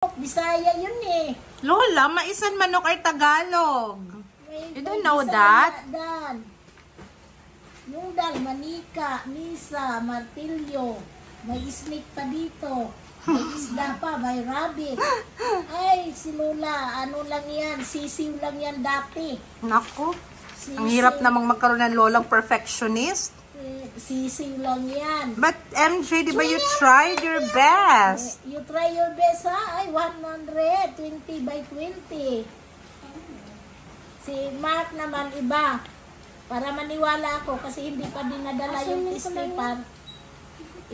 Bisaya yun eh. Lola, maisan manok ay Tagalog. You don't know Bisaya that? Dan. Yung dal, manika, misa, martilyo. May snake pa dito. May isda pa, may rabbit. Ay, si Lola, ano lang yan, sisiw lang yan dati. Naku, Sisiw. ang hirap namang magkaroon ng lolang perfectionist. Sisiw lang yan. But MJ, di ba you tried your best? You try your best ha? Ay, 100, 20 by 20. Si Mark naman iba. Para maniwala ako kasi hindi pa dinadala yung paper.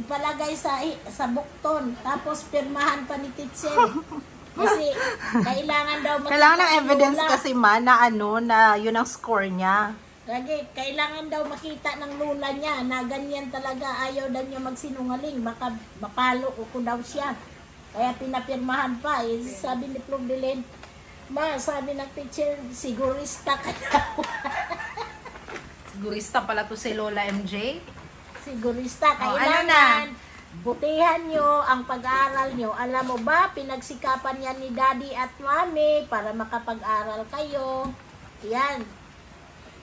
Ipalagay sa bukton. Tapos pirmahan pa ni teacher. Kasi kailangan daw makita. Kailangan ng evidence Lola. kasi na ano, na yun ang score niya. Lagi, kailangan daw makita ng lula niya na ganyan talaga. Ayaw daw niya magsinungaling. Baka mapalo ko daw siya. Kaya pinapirmahan pa. Eh, sabi ni Plumbilin, Ma, sabi ng teacher, sigurista ka daw. Sigurista pala to si Lola MJ. Sigurista. Oh, Kailangan butihan nyo ang pag-aaral nyo. Alam mo ba, pinagsikapan yan ni Daddy at Mami para makapag-aral kayo. Yan.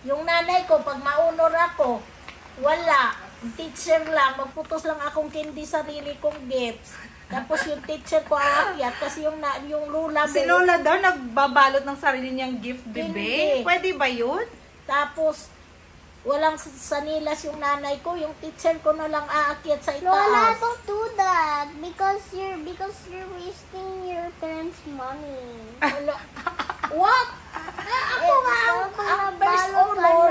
Yung nanay ko, pag maunor ako, wala. Teacher lang, magputos lang akong candy sarili kong gifts. Tapos yung teacher ko aakyat kasi yung lula. Si Lola daw nagbabalot ng sarili niyang gift, bebe. Hindi. Pwede ba yun? Tapos, walang sanilas yung nanay ko. Yung teacher ko na lang aakyat sa itaas. Lola, don't do that because you're wasting your parents' money. Wala. What? Ako nga ang first honor.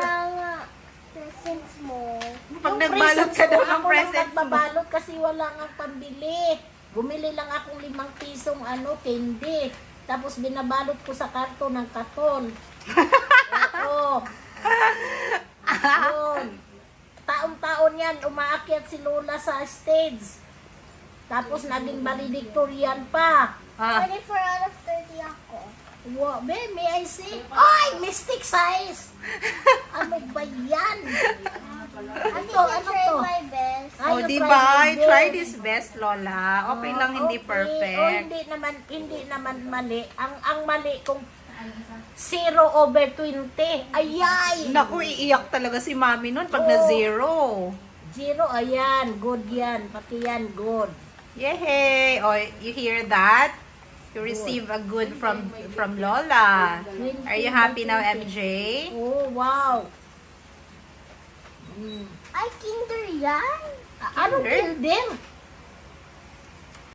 Presents mo. Pag nagbalot ka daw ng presents presents mo. nagbabalot kasi wala nga pambili. Bumili lang akong 5 pisong candy. Tapos binabalot ko sa karton ng katon. Oo. Yun. Taon-taon yan, umaakyat si Lola sa stage. Tapos naging valedictorian pa. 24 out of 30 ako. Wow, may I see? Ay, mystic size! Ano ba yan? I think I tried my best. Ay, O, you diba? tried your Try best. this best, Lola. Okay lang, hindi Okay. perfect. O, hindi naman mali. Ang mali kung 0/20. Ayay! Naku, iiyak talaga si Mami nun pag Oo. na 0. 0, ayan. Good yan. Pati yan, good. Yay! O, you hear that? You receive a good from Lola. Are you happy now, MJ? Oh, wow. Ay, kinder yan. Anong Kinder? kinder?